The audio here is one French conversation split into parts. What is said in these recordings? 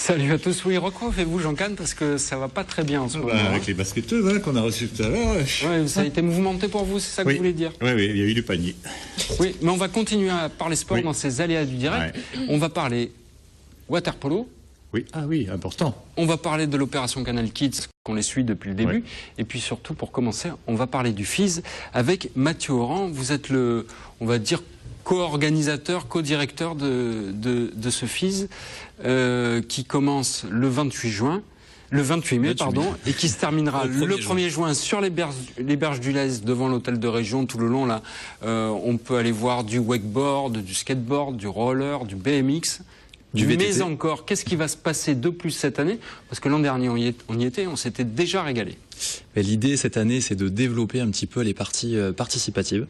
Salut à tous. Oui, recoiffez-vous, Jean-Can, parce que ça va pas très bien en ce moment. Avec les basketteuses qu'on a reçues tout à l'heure. Ouais, ça a été mouvementé pour vous, c'est ça que vous voulez dire? Oui, il y a eu du panier. Oui, mais on va continuer à parler sport dans ces aléas du direct. Ouais. On va parler water-polo. Oui, oui, important. On va parler de l'opération Canal Kids, qu'on les suit depuis le début. Et puis surtout, pour commencer, on va parler du FIS avec Mathieu Oran. Vous êtes le, on va dire, co-organisateur, co-directeur de ce FIS qui commence le 28 mai, et qui se terminera le 1er juin sur les berges du Lez devant l'hôtel de région. Tout le long, là, on peut aller voir du wakeboard, du skateboard, du roller, du BMX. Mais encore, qu'est-ce qui va se passer de plus cette année? Parce que l'an dernier, on y était, on s'était déjà régalé. L'idée cette année, c'est de développer un petit peu les parties participatives.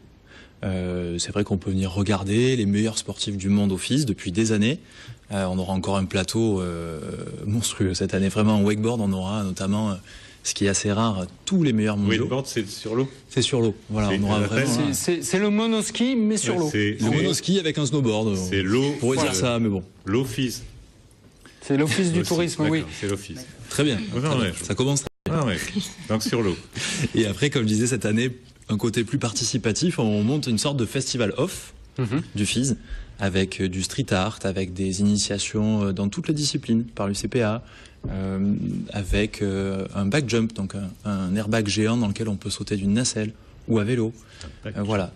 C'est vrai qu'on peut venir regarder les meilleurs sportifs du monde au FIS depuis des années. On aura encore un plateau monstrueux cette année. Vraiment, en wakeboard, on aura notamment, ce qui est assez rare, tous les meilleurs mondiaux. Wakeboard, c'est sur l'eau. C'est sur l'eau. Voilà, on aura vraiment. C'est le monoski, mais sur l'eau. Le monoski avec un snowboard. C'est l'eau. On pourrait dire ça, mais bon. L'office. C'est l'office du tourisme, oui. C'est l'office. Très bien. Ça commence très bien. Donc sur l'eau. Et après, comme je disais, cette année, un côté plus participatif, on monte une sorte de festival off du FIS avec du street art, avec des initiations dans toutes les disciplines par l'UCPA, avec un back jump, donc un airbag géant dans lequel on peut sauter d'une nacelle ou à vélo. Voilà,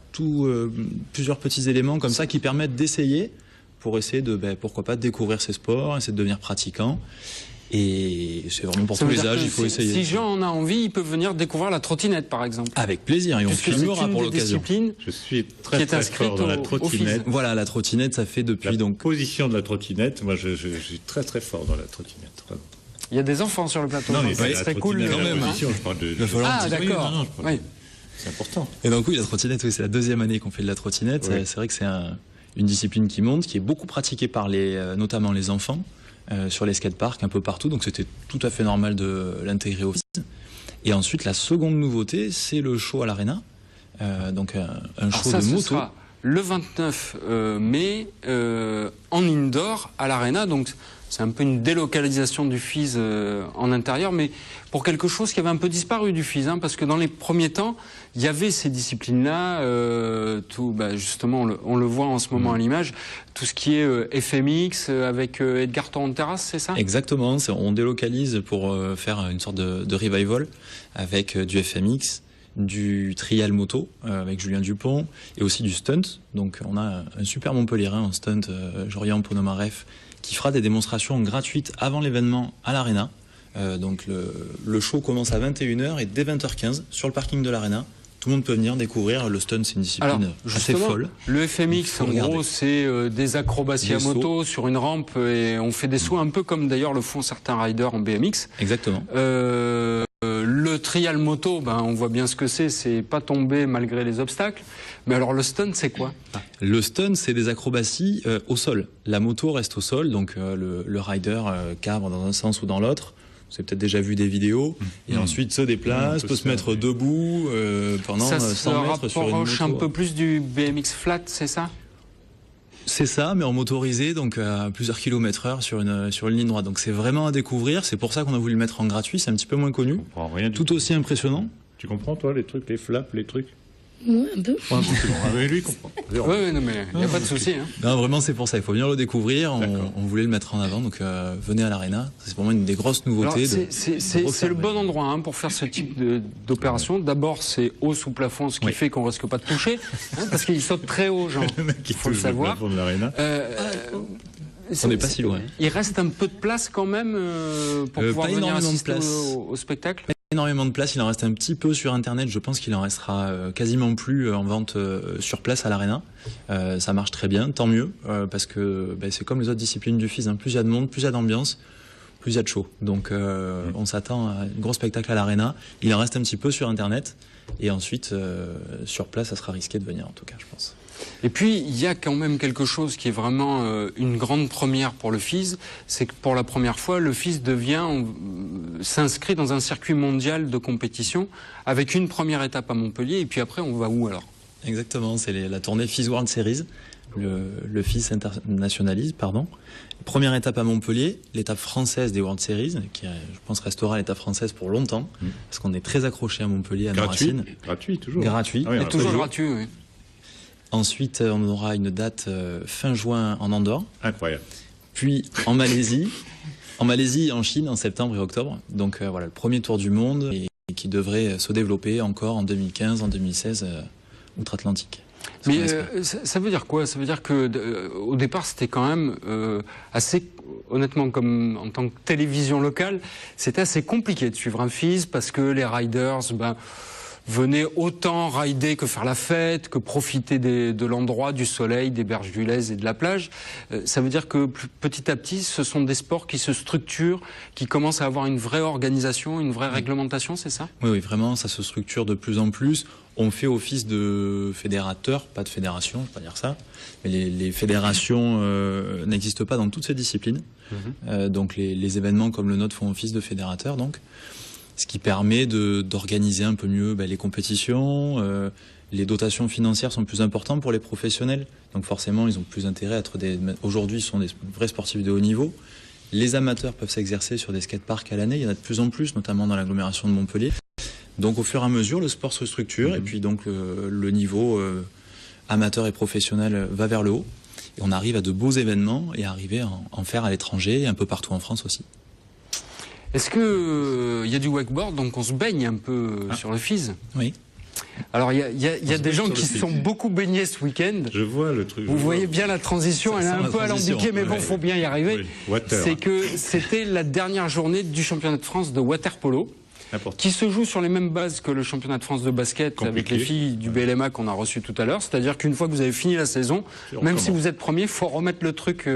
plusieurs petits éléments comme ça qui permettent d'essayer pour essayer de, pourquoi pas, de découvrir ces sports, essayer de devenir pratiquant. Et c'est vraiment pour tous les âges, il faut essayer. Si Jean en a envie, il peut venir découvrir la trottinette, par exemple. Avec plaisir, et on filmera pour l'occasion. Je suis très fort dans la trottinette. Voilà, la trottinette, ça fait depuis la position de la trottinette. Moi, je suis très fort dans la trottinette. Vraiment. Il y a des enfants sur le plateau. Non, mais c'est très cool. Quand même. Je parle de... Ah, d'accord. Oui. C'est important. Et donc oui, la trottinette, c'est la deuxième année qu'on fait de la trottinette. C'est vrai que c'est une discipline qui monte, qui est beaucoup pratiquée par notamment les enfants. Sur les skateparks un peu partout, donc c'était tout à fait normal de l'intégrer au FIS. Et ensuite, la seconde nouveauté, c'est le show à l'Arena, donc un show de moto. Sera le 29 mai en indoor à l'Arena, donc c'est un peu une délocalisation du FIS en intérieur, mais pour quelque chose qui avait un peu disparu du FIS, parce que dans les premiers temps, il y avait ces disciplines-là, justement, on le voit en ce moment à l'image, tout ce qui est FMX avec Edgar Torrent-Terrasse, c'est ça? Exactement, on délocalise pour faire une sorte de revival avec du FMX, du trial moto avec Julien Dupont et aussi du stunt. Donc on a un super Montpellierin en stunt, Jorian Ponomareff, qui fera des démonstrations gratuites avant l'événement à l'Arena. Donc le show commence à 21 h et dès 20 h 15 sur le parking de l'Arena, tout le monde peut venir découvrir. Le stunt, c'est une discipline assez folle. Le FMX, en gros, c'est des acrobaties à moto sur une rampe et on fait des sauts un peu comme d'ailleurs le font certains riders en BMX. Exactement. Le trial moto, on voit bien ce que c'est pas tomber malgré les obstacles. Mais alors le stunt, c'est quoi? Le stunt, c'est des acrobaties au sol. La moto reste au sol, donc le rider cabre dans un sens ou dans l'autre. Vous avez peut-être déjà vu des vidéos. Et ensuite se déplace, peut se mettre debout pendant 100 mètres sur une moto. Ça se rapproche un peu plus du BMX flat, c'est ça? C'est ça, mais en motorisé, donc à plusieurs km/h sur une ligne droite. Donc c'est vraiment à découvrir. C'est pour ça qu'on a voulu le mettre en gratuit. C'est un petit peu moins connu. Tout aussi impressionnant. Tu comprends, toi, les trucs, les flaps, les trucs? Oui, un peu. Mais lui, il comprend. Oui, non, mais il n'y a pas de souci. Non, vraiment, c'est pour ça. Il faut venir le découvrir. On voulait le mettre en avant. Donc, venez à l'Arena. C'est pour moi une des grosses nouveautés. C'est le bon endroit pour faire ce type d'opération. D'abord, c'est haut sous plafond, ce qui fait qu'on risque pas de toucher. Parce qu'il saute très haut, Jean. Il faut le savoir. On n'est pas si loin. Il reste un peu de place quand même pour pouvoir venir assister au spectacle. Énormément de place, il en reste un petit peu sur internet, je pense qu'il en restera quasiment plus en vente sur place à l'Arena. Ça marche très bien, tant mieux, parce que c'est comme les autres disciplines du FIS, plus il y a de monde, plus il y a d'ambiance, plus il y a de show. Donc on s'attend à un gros spectacle à l'Arena, il en reste un petit peu sur internet, et ensuite sur place ça sera risqué de venir en tout cas je pense. Et puis, il y a quand même quelque chose qui est vraiment une grande première pour le FIS, c'est que pour la première fois, le FIS s'inscrit dans un circuit mondial de compétition avec une première étape à Montpellier, et puis après, on va où alors? Exactement, c'est la tournée FIS World Series, le FIS Internationalise, pardon. Première étape à Montpellier, l'étape française des World Series, qui je pense restera l'étape française pour longtemps, parce qu'on est très accroché à Montpellier, à nos racines. Gratuit, toujours. Gratuit. Ah oui, toujours gratuit, oui. Ensuite, on aura une date fin juin en Andorre. Incroyable. Puis en Malaisie. En Malaisie et en Chine en septembre et octobre. Donc voilà, le premier tour du monde et qui devrait se développer encore en 2015, en 2016, outre-Atlantique. Mais ça veut dire quoi? Ça veut dire que au départ, c'était quand même assez, honnêtement, comme en tant que télévision locale, c'était assez compliqué de suivre un FIS parce que les riders, venaient autant rider que faire la fête, que profiter de l'endroit, du soleil, des berges du Lez et de la plage. Ça veut dire que petit à petit, ce sont des sports qui se structurent, qui commencent à avoir une vraie organisation, une vraie réglementation, c'est ça? Oui, vraiment, ça se structure de plus en plus. On fait office de fédérateur, pas de fédération, je ne vais pas dire ça, mais les fédérations n'existent pas dans toutes ces disciplines. Donc les événements comme le nôtre font office de fédérateur, donc. Ce qui permet d'organiser un peu mieux les compétitions. Les dotations financières sont plus importantes pour les professionnels. Donc forcément, ils ont plus intérêt à être aujourd'hui, ils sont des vrais sportifs de haut niveau. Les amateurs peuvent s'exercer sur des skateparks à l'année. Il y en a de plus en plus, notamment dans l'agglomération de Montpellier. Donc au fur et à mesure, le sport se structure. Et puis donc le niveau amateur et professionnel va vers le haut. Et on arrive à de beaux événements et arriver à en faire à l'étranger et un peu partout en France aussi. Est-ce que y a du wakeboard, donc on se baigne un peu sur le FIS? Oui. Alors il y a des gens qui se sont beaucoup baignés ce week-end. Je vois le truc. Vous voyez bien la transition, elle est un peu alambiquée, mais bon, faut bien y arriver. Oui. C'est que c'était la dernière journée du championnat de France de water polo, qui se joue sur les mêmes bases que le championnat de France de basket avec les filles du BLMA qu'on a reçu tout à l'heure. C'est-à-dire qu'une fois que vous avez fini la saison, même si vous êtes premier, il faut remettre le truc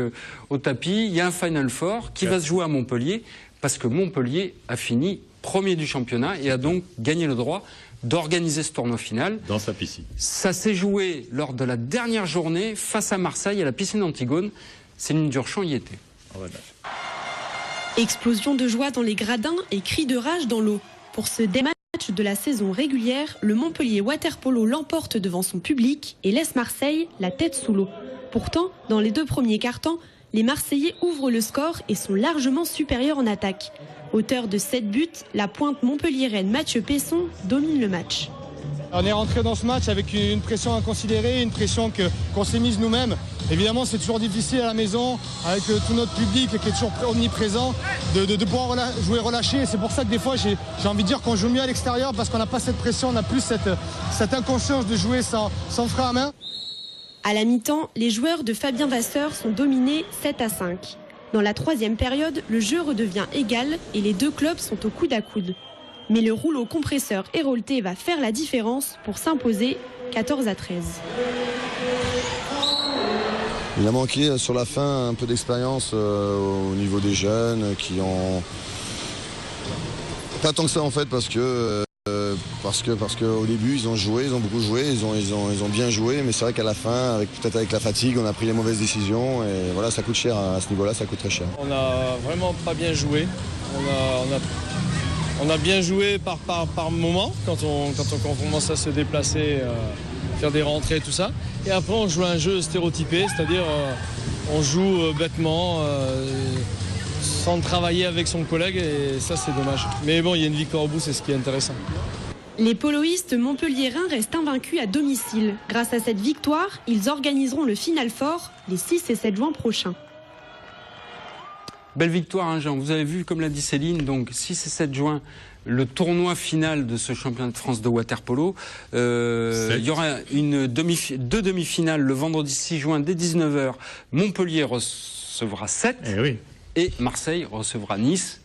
au tapis. Il y a un Final Four qui va se jouer à Montpellier, parce que Montpellier a fini premier du championnat et a donc gagné le droit d'organiser ce tournoi final. Dans sa piscine. Ça s'est joué lors de la dernière journée face à Marseille, à la piscine Antigone. Céline Durchamp y était. Explosion de joie dans les gradins et cris de rage dans l'eau. Pour ce dernier match de la saison régulière, le Montpellier Water Polo l'emporte devant son public et laisse Marseille la tête sous l'eau. Pourtant, dans les deux premiers quarts-temps, les Marseillais ouvrent le score et sont largement supérieurs en attaque. Auteur de 7 buts, la pointe montpelliéraine Mathieu Pesson domine le match. On est rentré dans ce match avec une pression inconsidérée, une pression qu'on s'est mise nous-mêmes. Évidemment, c'est toujours difficile à la maison, avec tout notre public qui est toujours omniprésent, de pouvoir jouer relâché. C'est pour ça que des fois, j'ai envie de dire qu'on joue mieux à l'extérieur parce qu'on n'a pas cette pression, on n'a plus cette inconscience de jouer sans frein à main. À la mi-temps, les joueurs de Fabien Vasseur sont dominés 7-5. Dans la troisième période, le jeu redevient égal et les deux clubs sont au coude à coude. Mais le rouleau compresseur Hérolté va faire la différence pour s'imposer 14-13. Il a manqué sur la fin un peu d'expérience au niveau des jeunes qui ont... Pas tant que ça en fait parce que au début ils ont joué, ils ont beaucoup joué, ils ont bien joué, mais c'est vrai qu'à la fin, peut-être avec la fatigue, on a pris les mauvaises décisions et voilà, ça coûte cher à ce niveau-là, ça coûte très cher. On a vraiment pas bien joué. On a bien joué par moment quand on commence à se déplacer, faire des rentrées, tout ça. Et après on joue un jeu stéréotypé, c'est-à-dire on joue bêtement. Sans travailler avec son collègue et ça c'est dommage. Mais bon, il y a une victoire au bout, c'est ce qui est intéressant. Les poloistes montpelliérains restent invaincus à domicile. Grâce à cette victoire, ils organiseront le Final Four les 6 et 7 juin prochains. Belle victoire, hein, Jean. Vous avez vu, comme l'a dit Céline, donc 6 et 7 juin, le tournoi final de ce championnat de France de water polo. Il y aura deux demi-finales le vendredi 6 juin dès 19h. Montpellier recevra 7. Eh oui. Et Marseille recevra Nice.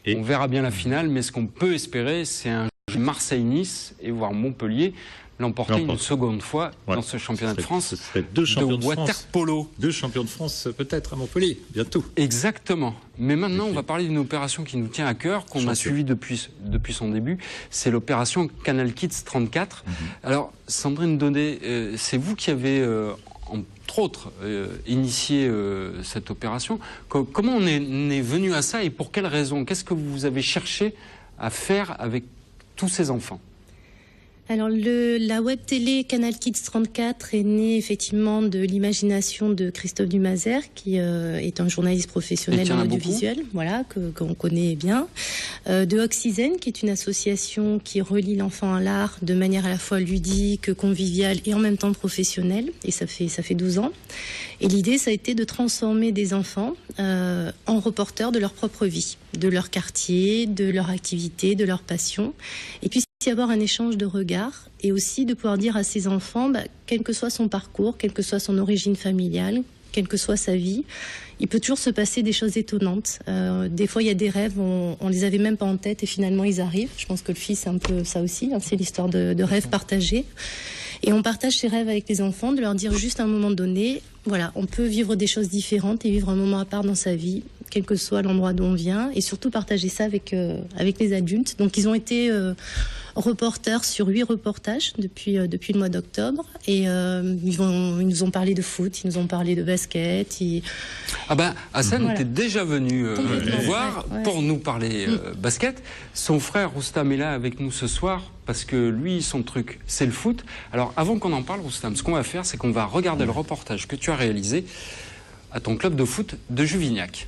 On verra bien la finale, mais ce qu'on peut espérer, c'est un jeu Marseille-Nice et voir Montpellier l'emporter une seconde fois dans ce championnat de France. Ce serait deux champions de water polo. Deux champions de France peut-être à Montpellier, bientôt. Exactement. Mais maintenant, on va parler d'une opération qui nous tient à cœur, qu'on a suivie depuis son début. C'est l'opération Canal Kids 34. Alors, Sandrine Daudet, c'est vous qui avez... entre autres, initié cette opération. Comment on est venu à ça et pour quelles raisons? Qu'est-ce que vous avez cherché à faire avec tous ces enfants? Alors la web télé Canal Kids 34 est née effectivement de l'imagination de Christophe Dumazer, qui est un journaliste professionnel en audiovisuel, voilà, qu'on connaît bien. De Oxyzen, qui est une association qui relie l'enfant à l'art de manière à la fois ludique, conviviale et en même temps professionnelle. Et ça fait 12 ans. Et l'idée, ça a été de transformer des enfants en reporters de leur propre vie, de leur quartier, de leur activité, de leur passion. Et puis y avoir un échange de regards et aussi de pouvoir dire à ses enfants, quel que soit son parcours, quelle que soit son origine familiale, quelle que soit sa vie, il peut toujours se passer des choses étonnantes. Des fois, il y a des rêves, on les avait même pas en tête et finalement ils arrivent. Je pense que le film, c'est un peu ça aussi, hein, c'est l'histoire de rêves partagés. Et on partage ses rêves avec les enfants, de leur dire juste à un moment donné, voilà, on peut vivre des choses différentes et vivre un moment à part dans sa vie, quel que soit l'endroit d'où on vient, et surtout partager ça avec les adultes. Donc ils ont été reporters sur 8 reportages depuis le mois d'octobre, et ils nous ont parlé de foot, ils nous ont parlé de basket. Hassan voilà. était déjà venu nous voir pour nous parler basket. Son frère Roustam est là avec nous ce soir parce que lui, son truc, c'est le foot. Alors avant qu'on en parle, Roustam, ce qu'on va faire, c'est qu'on va regarder le reportage que tu as réalisé à ton club de foot de Juvignac.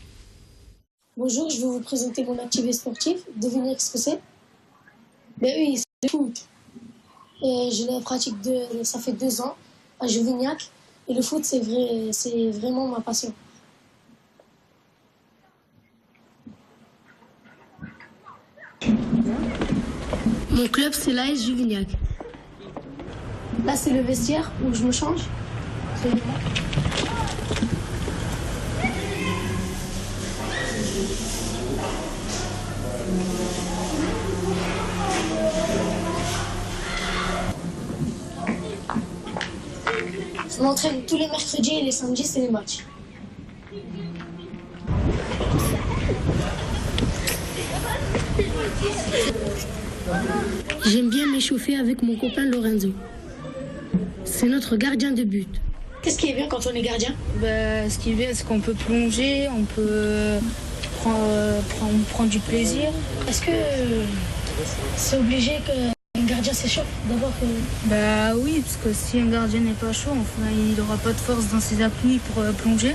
Bonjour, je vais vous présenter mon activité sportive. Devinez ce que c'est? Ben oui, c'est le foot. Et je le pratique ça fait 2 ans à Juvignac. Et le foot, c'est vraiment ma passion. Mon club, c'est l'AS Juvignac. Là, c'est le vestiaire où je me change. Je m'entraîne tous les mercredis et les samedis, c'est les matchs. J'aime bien m'échauffer avec mon copain Lorenzo. C'est notre gardien de but. Qu'est-ce qui est bien quand on est gardien? Ce qui est bien, c'est qu'on peut plonger, on peut prendre du plaisir. Est-ce que c'est obligé qu'un gardien s'échauffe d'abord Oui, parce que si un gardien n'est pas chaud, il n'aura pas de force dans ses appuis pour plonger.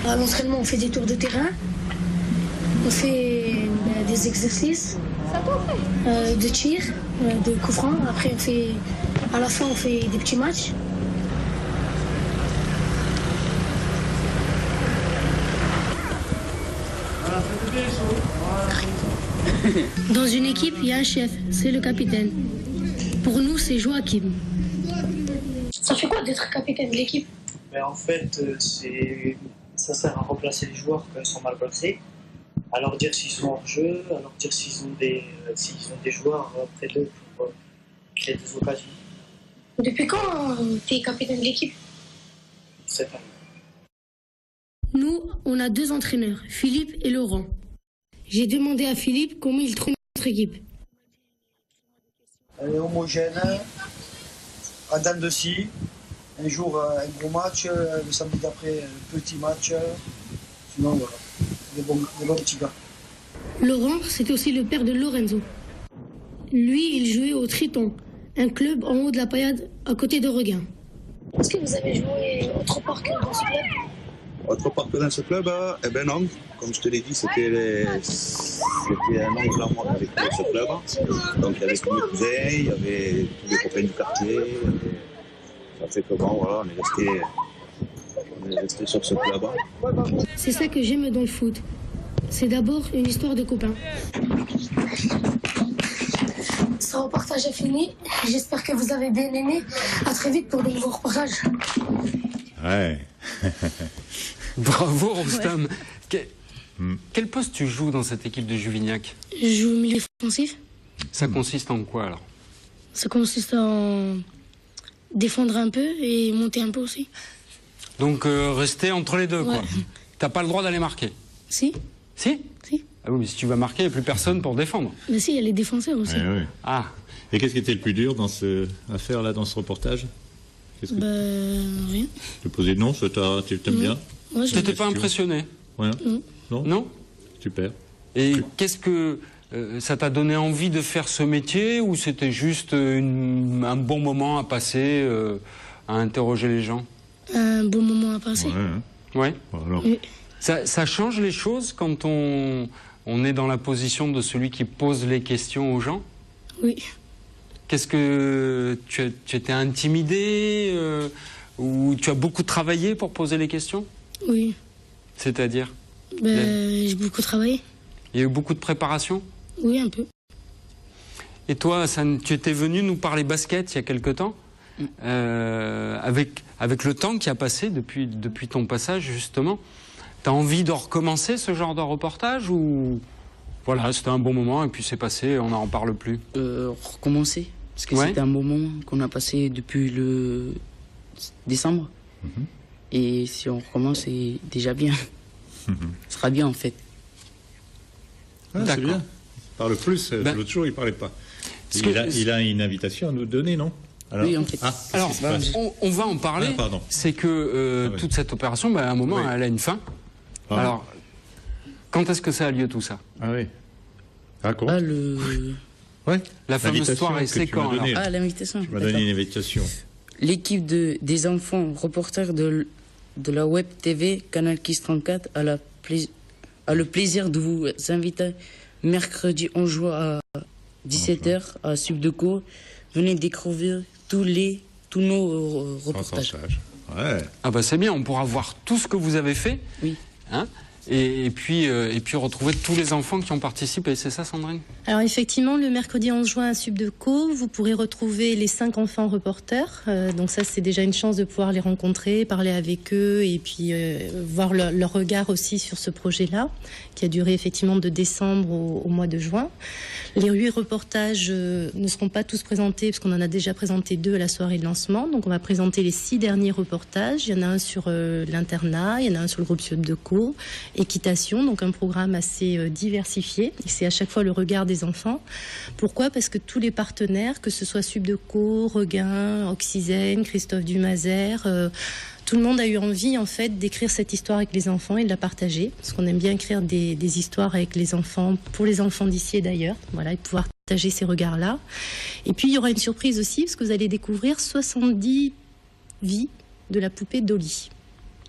À l'entraînement, on fait des tours de terrain. On fait des exercices de tir, de coups francs. Après, à la fin, on fait des petits matchs. Dans une équipe, il y a un chef, c'est le capitaine. Pour nous, c'est Joachim. Ça fait quoi d'être capitaine de l'équipe? En fait, ça sert à remplacer les joueurs quand ils sont mal placés, à leur dire s'ils sont hors jeu, à leur dire s'ils ont des joueurs près d'eux pour créer des occasions. Depuis quand tu es capitaine de l'équipe? Cette année. Nous, on a 2 entraîneurs, Philippe et Laurent. J'ai demandé à Philippe comment il trouve notre équipe. Elle est homogène, à dents de scie. Un jour, un gros match, le samedi d'après, un petit match. Sinon, voilà, des bons petits gars. Laurent, c'est aussi le père de Lorenzo. Lui, il jouait au Triton, un club en haut de la Paillade, à côté de Reguin. Est-ce que vous avez joué autre part que dans ce club? Autre part que dans ce club, non. Comme je te l'ai dit, c'était un oncle à moi avec ce club. Donc il y avait tous mes cousins, il y avait tous les copains du quartier. Ça fait que voilà, on est resté sur ce club. C'est ça que j'aime dans le foot. C'est d'abord une histoire de copains. Ce reportage est fini. J'espère que vous avez bien aimé. À très vite pour de nouveaux reportages. Ouais. Bravo, Roustam. Quel poste tu joues dans cette équipe de Juvignac? Je joue au milieu défensif. Ça consiste en quoi alors? Ça consiste en défendre un peu et monter un peu aussi. Donc rester entre les deux, quoi. T'as pas le droit d'aller marquer? Si. Si? Si. Ah oui, mais si tu vas marquer, il n'y a plus personne pour défendre. Mais si, il y a les défenseurs aussi. Ouais. Ah. Et qu'est-ce qui était le plus dur à faire là dans ce reportage? Rien. Tu posais non, tu t'aimes bien? Ouais, t'étais pas impressionné? Ouais. Non. Non? Super. Et qu'est-ce que ça t'a donné envie de faire ce métier ou c'était juste un bon moment à passer, à interroger les gens? Un bon moment à passer. Ouais. Alors. Oui. Ça change les choses quand on est dans la position de celui qui pose les questions aux gens? Oui. Qu'est-ce que tu étais intimidé ou tu as beaucoup travaillé pour poser les questions? Oui. C'est-à-dire? J'ai beaucoup travaillé. Il y a eu beaucoup de préparation? Oui, un peu. Et toi, Hassan, tu étais venu nous parler basket il y a quelque temps, avec le temps qui a passé depuis ton passage, justement. Tu as envie de recommencer ce genre de reportage ou voilà, c'était un bon moment et puis c'est passé, on n'en parle plus? Recommencer, parce que c'était un bon moment qu'on a passé depuis le décembre. Et si on recommence, c'est déjà bien. Ce sera bien en fait. Ah, c'est bien. Il parle plus, l'autre jour il parlait pas. Il a une invitation à nous donner, non? Alors, oui, en fait. Alors, on va en parler. C'est que toute cette opération, à un moment, elle a une fin. Ah. Alors, quand est-ce que ça a lieu tout ça? Ah oui. Raconte. La fameuse soirée, c'est quand? L'invitation. Tu m'as donné une invitation. L'équipe des enfants reporters de la Web TV Canal Kids 34 a le plaisir de vous inviter mercredi 11 juin à 17h à Subdeco. Venez découvrir tous nos reportages. Ouais. Ah bah c'est bien, on pourra voir tout ce que vous avez fait. Oui. Hein, et puis retrouver tous les enfants qui ont participé, c'est ça, Sandrine? Alors effectivement, le mercredi 11 juin à Subdeco, vous pourrez retrouver les 5 enfants reporters. Donc ça, c'est déjà une chance de pouvoir les rencontrer, parler avec eux et puis voir leur regard aussi sur ce projet-là, qui a duré effectivement de décembre au mois de juin. Les 8 reportages ne seront pas tous présentés, parce qu'on en a déjà présenté 2 à la soirée de lancement. Donc on va présenter les 6 derniers reportages. Il y en a un sur l'internat, il y en a un sur le groupe Subdeco, équitation, donc un programme assez diversifié. Et c'est à chaque fois le regard des enfants. Pourquoi? Parce que tous les partenaires, que ce soit Subdeco, Regain, Oxygène, Christophe Dumazer, tout le monde a eu envie en fait d'écrire cette histoire avec les enfants et de la partager, parce qu'on aime bien écrire des histoires avec les enfants, pour les enfants d'ici et d'ailleurs, voilà, et pouvoir partager ces regards-là. Et puis il y aura une surprise aussi, parce que vous allez découvrir 70 vies de la poupée Dolly.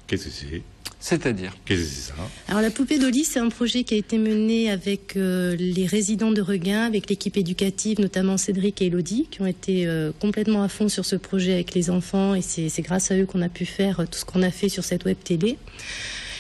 Qu'est-ce que c'est? C'est-à-dire? Qu'est-ce que c'est ça? Alors la poupée Dolly, c'est un projet qui a été mené avec les résidents de Regain, avec l'équipe éducative, notamment Cédric et Elodie, qui ont été complètement à fond sur ce projet avec les enfants, et c'est grâce à eux qu'on a pu faire tout ce qu'on a fait sur cette web télé.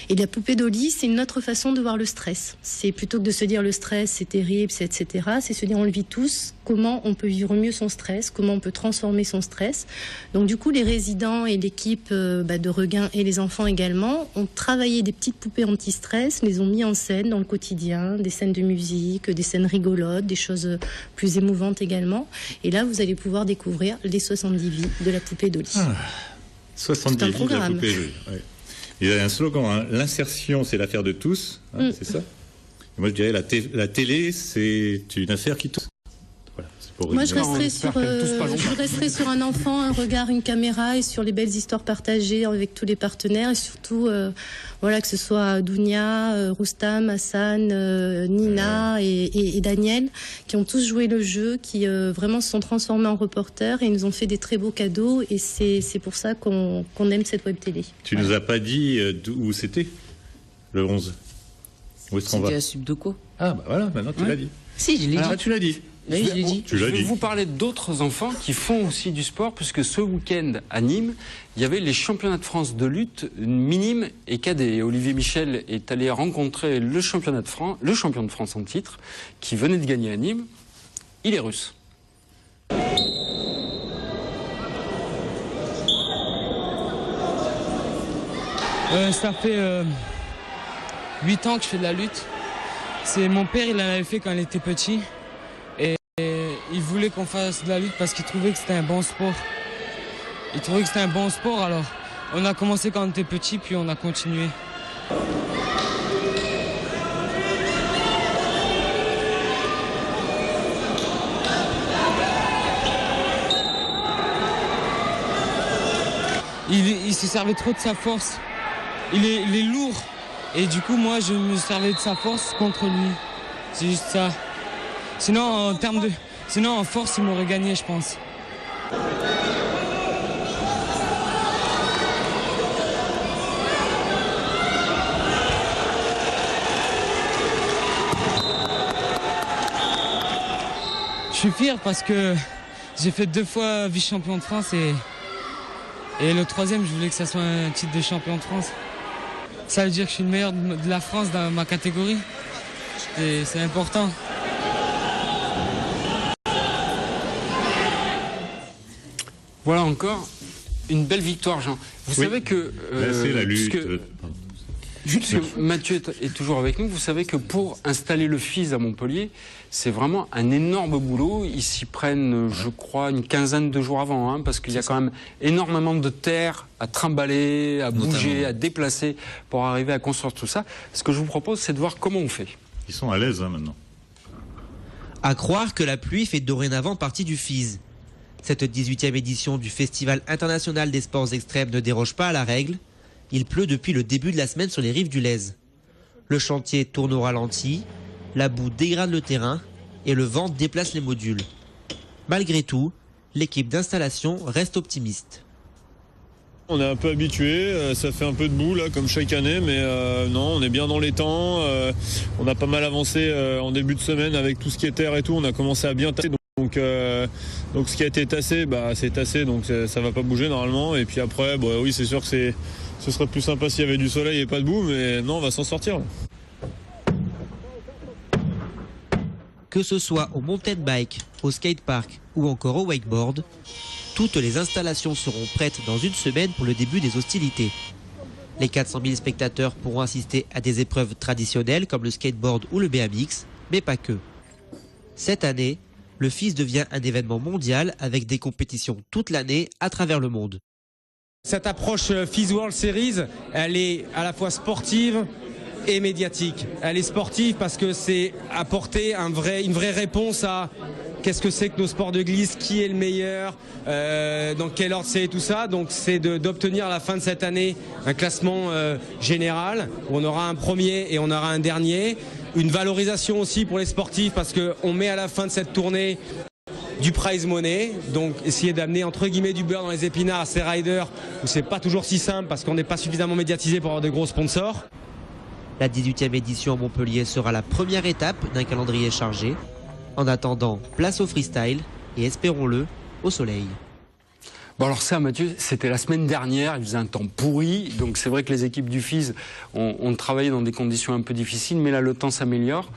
Et la poupée Dolly, c'est une autre façon de voir le stress. C'est plutôt que de se dire le stress, c'est terrible, etc. C'est se dire on le vit tous, comment on peut vivre mieux son stress, comment on peut transformer son stress. Donc du coup, les résidents et l'équipe de Regain et les enfants également ont travaillé des petites poupées anti-stress, les ont mis en scène dans le quotidien, des scènes de musique, des scènes rigolotes, des choses plus émouvantes également. Et là, vous allez pouvoir découvrir les 70 vies de la poupée Dolly. 70 vies de la poupée Dolly. Ouais. Il y a un slogan, l'insertion c'est l'affaire de tous, c'est ça? Et moi je dirais la télé c'est une affaire qui tous. Voilà, moi je resterai sur un enfant, un regard, une caméra et sur les belles histoires partagées avec tous les partenaires et surtout que ce soit Dounia, Roustam, Hassan, Nina et Daniel qui ont tous joué le jeu, qui vraiment se sont transformés en reporters et ils nous ont fait des très beaux cadeaux et c'est pour ça qu'on aime cette web télé. Tu nous as pas dit où c'était le 11? Où est-ce qu'on va? C'était à Subdeco. Ah bah voilà, maintenant tu l'as dit. Si, je l'ai dit. Ah, tu l'as dit. Je vais vous parler d'autres enfants qui font aussi du sport, puisque ce week-end à Nîmes, il y avait les championnats de France de lutte minime et cadet. Et Olivier Michel est allé rencontrer le champion de France en titre, qui venait de gagner à Nîmes. Il est russe. Ça fait 8 ans que je fais de la lutte. Mon père, il en avait fait quand il était petit. Et il voulait qu'on fasse de la lutte parce qu'il trouvait que c'était un bon sport. Alors on a commencé quand on était petit, puis on a continué. Il se servait trop de sa force. Il est lourd. Et du coup, moi, je me servais de sa force contre lui. C'est juste ça. Sinon, en force, ils m'auraient gagné, je pense. Je suis fier parce que j'ai fait 2 fois vice-champion de France et le 3e, je voulais que ça soit un titre de champion de France. Ça veut dire que je suis le meilleur de la France dans ma catégorie. Et c'est important. Voilà encore une belle victoire, Jean. Vous savez que... c'est la lutte. Puisque Mathieu est toujours avec nous, vous savez que pour installer le FIS à Montpellier, c'est vraiment un énorme boulot. Ils s'y prennent, je crois, une quinzaine de jours avant, hein, parce qu'il y a quand même énormément de terre à trimballer, à bouger, à déplacer pour arriver à construire tout ça. Ce que je vous propose, c'est de voir comment on fait. Ils sont à l'aise maintenant. À croire que la pluie fait dorénavant partie du FIS. Cette 18e édition du Festival international des sports extrêmes ne déroge pas à la règle. Il pleut depuis le début de la semaine sur les rives du Lez. Le chantier tourne au ralenti, la boue dégrade le terrain et le vent déplace les modules. Malgré tout, l'équipe d'installation reste optimiste. On est un peu habitué, ça fait un peu de boue là comme chaque année, mais non, on est bien dans les temps. On a pas mal avancé en début de semaine avec tout ce qui est terre et tout. On a commencé à bien tasser. Donc ce qui a été tassé, c'est tassé, donc ça va pas bouger normalement. Et puis après, oui, c'est sûr que ce serait plus sympa s'il y avait du soleil et pas de boue, mais non, on va s'en sortir. Que ce soit au mountain bike, au skatepark ou encore au wakeboard, toutes les installations seront prêtes dans une semaine pour le début des hostilités. Les 400 000 spectateurs pourront assister à des épreuves traditionnelles comme le skateboard ou le BMX, mais pas que. Cette année, le FIS devient un événement mondial avec des compétitions toute l'année à travers le monde. Cette approche FIS World Series, elle est à la fois sportive et médiatique. Elle est sportive parce que c'est apporter une vraie réponse à qu'est-ce que c'est que nos sports de glisse, qui est le meilleur, dans quel ordre c'est et tout ça. Donc c'est d'obtenir à la fin de cette année un classement général où on aura un premier et on aura un dernier. Une valorisation aussi pour les sportifs parce qu'on met à la fin de cette tournée du prize money, donc essayer d'amener entre guillemets du beurre dans les épinards à ces riders où c'est pas toujours si simple parce qu'on n'est pas suffisamment médiatisé pour avoir de gros sponsors. La 18e édition à Montpellier sera la première étape d'un calendrier chargé. En attendant, place au freestyle et espérons-le, au soleil. Bon alors ça, Mathieu, c'était la semaine dernière, il faisait un temps pourri, donc c'est vrai que les équipes du FIS ont travaillé dans des conditions un peu difficiles, mais là le temps s'améliore.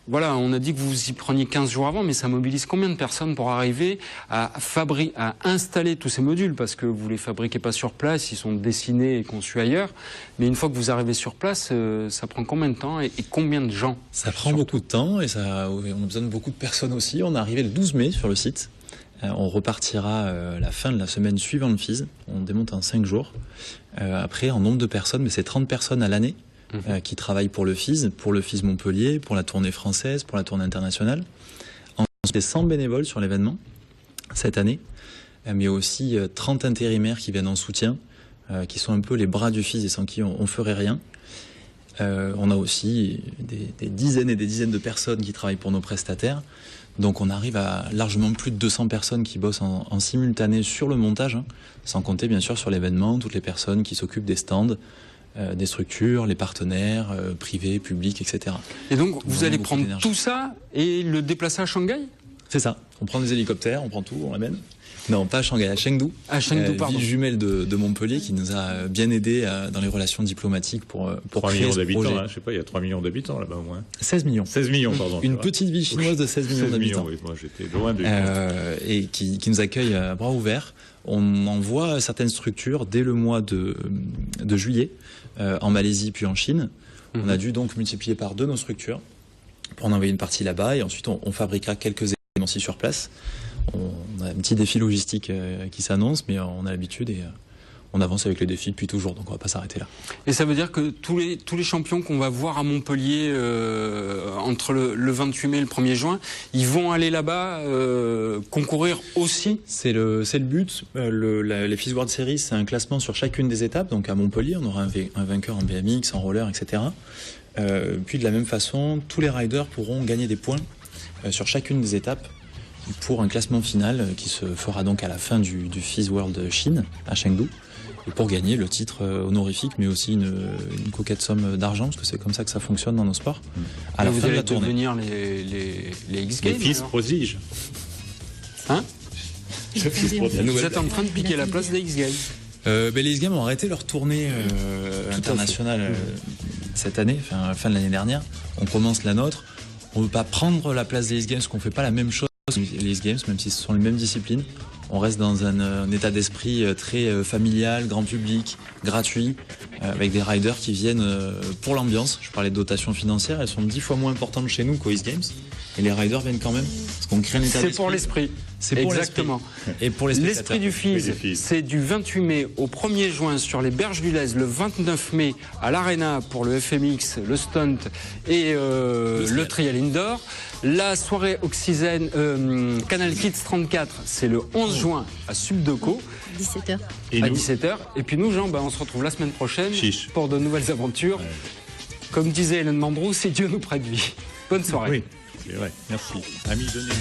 Voilà, on a dit que vous y preniez 15 jours avant, mais ça mobilise combien de personnes pour arriver à installer tous ces modules? Parce que vous les fabriquez pas sur place, ils sont dessinés et conçus ailleurs. Mais une fois que vous arrivez sur place, ça prend combien de temps et combien de gens? Ça prend beaucoup de temps et on a besoin de beaucoup de personnes aussi. On est arrivé le 12 mai sur le site. On repartira la fin de la semaine suivant le FIS. On démonte en 5 jours. Après, en nombre de personnes, mais c'est 30 personnes à l'année. Qui travaillent pour le FIS Montpellier, pour la tournée française, pour la tournée internationale. Ensuite, des 100 bénévoles sur l'événement cette année, mais aussi 30 intérimaires qui viennent en soutien, qui sont un peu les bras du FIS et sans qui on ferait rien. On a aussi des dizaines et des dizaines de personnes qui travaillent pour nos prestataires. Donc on arrive à largement plus de 200 personnes qui bossent en simultané sur le montage, hein, sans compter bien sûr sur l'événement, toutes les personnes qui s'occupent des stands, des structures, les partenaires privés, publics, etc. Et donc vous allez prendre tout ça et le déplacer à Shanghai? C'est ça. On prend des hélicoptères, on prend tout, on l'amène. Non, pas à Shanghai, à Chengdu. À Chengdu, pardon. Ville jumelle de Montpellier qui nous a bien aidé dans les relations diplomatiques pour 3 créer millions ce d'habitants, projet. Hein, je sais pas, il y a 3 millions d'habitants là-bas au moins. 16 millions. 16 millions, pardon. Une petite ville chinoise de 16 millions d'habitants. Oui, moi j'étais loin de... et qui nous accueille à bras ouverts. On envoie certaines structures dès le mois de juillet, en Malaisie puis en Chine. On a dû donc multiplier par 2 nos structures pour en envoyer une partie là-bas et ensuite on fabriquera quelques éléments aussi sur place. On a un petit défi logistique qui s'annonce, mais on a l'habitude et on avance avec les défis depuis toujours, donc on va pas s'arrêter là. Et ça veut dire que tous les champions qu'on va voir à Montpellier entre le 28 mai et le 1er juin, ils vont aller là-bas concourir aussi? C'est le but. Les FIS World Series, c'est un classement sur chacune des étapes. Donc à Montpellier, on aura un vainqueur en BMX, en roller, etc. Puis de la même façon, tous les riders pourront gagner des points sur chacune des étapes pour un classement final qui se fera donc à la fin du FIS World Chine à Chengdu. Et pour gagner le titre honorifique, mais aussi une coquette somme d'argent, parce que c'est comme ça que ça fonctionne dans nos sports. À la vous fin de allez la tournée. devenir les X Games. Les FIS prodige. Hein vous êtes en train de piquer la place des X Games. Les X Games ont arrêté leur tournée internationale cette année, fin de l'année dernière. On commence la nôtre. On ne veut pas prendre la place des X Games, parce qu'on ne fait pas la même chose que les X Games, même si ce sont les mêmes disciplines. On reste dans un état d'esprit très familial, grand public, gratuit, avec des riders qui viennent pour l'ambiance. Je parlais de dotation financière, elles sont 10 fois moins importantes chez nous qu'aux X Games. Et les riders viennent quand même, parce qu'on crée un état d'esprit. C'est pour l'esprit. C'est pour exactement. Et pour les spectateurs. L'esprit du FIS, c'est du 28 mai au 1er juin sur les berges du Lez, le 29 mai à l'Arena pour le FMX, le stunt et le trial indoor. La soirée Oxygène Canal Kids 34, c'est le 11 juin à Subdeco. 17h. À 17h. Et puis nous, Jean, on se retrouve la semaine prochaine pour de nouvelles aventures. Comme disait Hélène Mandrou, si Dieu nous prête vie. Bonne soirée. Oui, c'est vrai. Merci. Amis, donnez.